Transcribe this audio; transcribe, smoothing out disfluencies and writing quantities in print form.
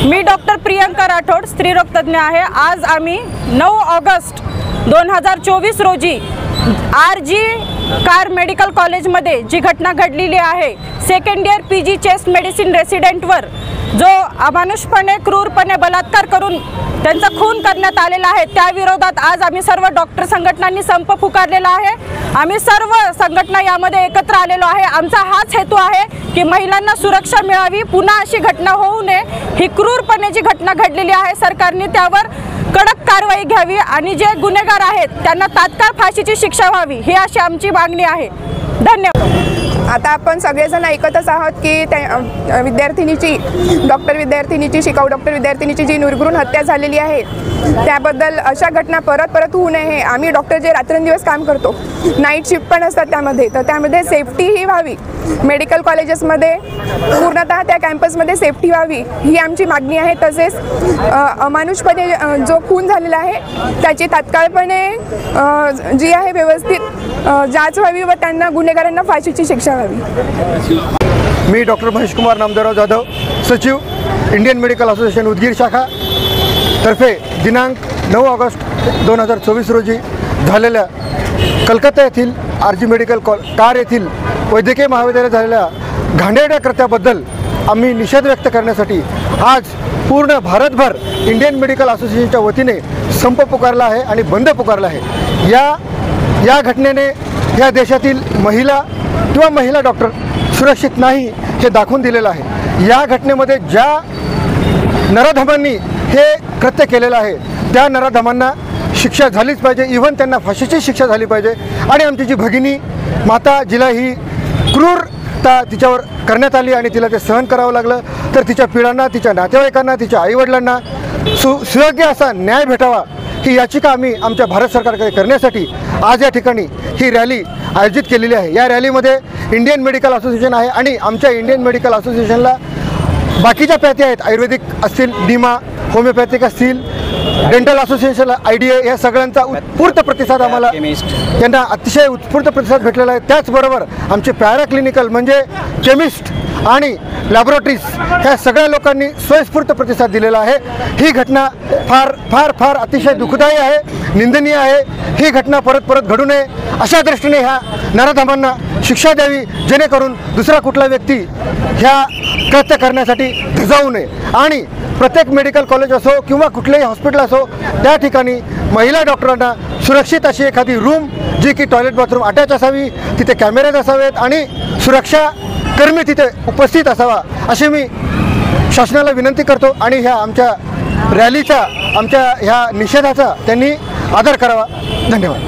मी doctor Priyanka Rathod, स्त्रीरोग तज्ञ आहे। आज आम्ही 9 ऑगस्ट 2024 रोजी आरजी कार मेडिकल कॉलेजमध्ये जी घटना घडलेली आहे, second year PG chest medicine रेसिडेंटवर जो अमानुषपणे क्रूरपणे बलात्कार करून त्यांचा खून करण्यात आलेला आहे, त्या विरोधात आज आम्ही सर्व डॉक्टर संघटनांनी संप पुकारलेला आहे। आम्ही सर्व संघटना यामध्ये एकत्र आलेलो आहे। आमचा हाच हेतू आहे की महिलांना सुरक्षा मिळावी, पुन्हा अशी घटना होऊ नये। ही क्रूरपणे जी घटना घडलेली आहे, सरकारने त्यावर कडक कारवाई घ्यावी आणि जे गुन्हेगार आहेत त्यांना तात्काळ फाशीची शिक्षा व्हावी, ही अशी आमची मागणी आहे। धन्यवाद। आता आपण सगळेजण ऐकतच आहोत की डॉक्टर विद्यार्थिनीची शिकाऊ डॉक्टर विद्यार्थिनीची जी निर्घृण हत्या झालेली आहे, त्याबद्दल अशा घटना परत होऊ नये। आम्ही डॉक्टर जे रात्रंदिवस काम करतो, नाईट शिफ्ट पण असतात त्यामध्ये, तर त्यामध्ये सेफ्टी ही व्हावी। मेडिकल कॉलेजेसमध्ये पूर्णतः त्या कॅम्पसमध्ये सेफ्टी व्हावी, ही आमची मागणी आहे। तसेच अमानुषपणे जो खून झालेला आहे त्याची तात्काळपणे जी आहे व्यवस्थित जांच व्हावी व त्यांना गुन्हेगारांना फाशीची शिक्षा व्हावी। मी डॉक्टर महेश कुमार नामदेवराव जाधव, सचिव इंडियन मेडिकल असोसिएशन उदगीर शाखा तर्फे दिनांक 9 ऑगस्ट 2024 रोजी झालेल्या कलकत्ता येथील आरजी मेडिकल कार येथील वैद्यकीय महाविद्यालयात झालेल्या घाणेरड्या कृत्याबद्दल आम्ही निषेध व्यक्त करण्यासाठी आज पूर्ण भारतभर इंडियन मेडिकल असोसिएशनच्या वतीने संप पुकारला आहे आणि बंद पुकारला आहे। या घटनेने या देशातील महिला किंवा महिला डॉक्टर सुरक्षित नाही हे दाखवून दिलेलं आहे। या घटनेमध्ये ज्या नराधमांनी हे कृत्य केलेलं आहे त्या नराधमांना शिक्षा झालीच पाहिजे, इव्हन त्यांना फाशीची शिक्षा झाली पाहिजे। आणि आमची जी भगिनी माता, जिला ही क्रूरता तिच्यावर करण्यात आली आणि तिला ते सहन करावं लागलं, तर तिच्या पिढ्यांना, तिच्या नातेवाईकांना, तिच्या आईवडिलांना सुयोग्य असा न्याय भेटावा, ही याचिका आम्ही आमच्या भारत सरकारकडे करण्यासाठी आज या ठिकाणी ही रॅली आयोजित केलेली आहे। या रॅलीमध्ये इंडियन मेडिकल असोसिएशन आहे आणि आमच्या इंडियन मेडिकल असोसिएशनला बाकीच्या पॅथी आहेत, आयुर्वेदिक असतील, निमा, होमिओपॅथिक असतील, डेंटल असोसिएशन, IDA, या सगळ्यांचा उत्स्फूर्त प्रतिसाद आम्हाला त्यांना अतिशय उत्स्फूर्त प्रतिसाद भेटलेला आहे। त्याचबरोबर आमचे पॅराक्लिनिकल म्हणजे केमिस्ट आणि लॅबोरेटरीज ह्या सगळ्या लोकांनी स्वयंस्फूर्त प्रतिसाद दिलेला आहे। ही घटना फार फार फार अतिशय दुःखदायी आहे, निंदनीय आहे। ही घटना परत घडू नये अशा दृष्टीने ह्या नराधमांना शिक्षा द्यावी, जेणेकरून दुसरा कुठला व्यक्ती ह्या कृत्य करण्यासाठी धजावू नये। आणि प्रत्येक मेडिकल कॉलेज असो किंवा कुठलेही हॉस्पिटल असो, त्या ठिकाणी महिला डॉक्टरांना सुरक्षित अशी एखादी रूम, जी की टॉयलेट बाथरूम अटॅच असावी, तिथे कॅमेरेज असावेत आणि सुरक्षा कर्मी तिथे उपस्थित असावा, अशी मी शासनाला विनंती करतो। आणि ह्या आमच्या रॅलीचा, आमच्या ह्या निषेधाचा त्यांनी आदर करावा। धन्यवाद।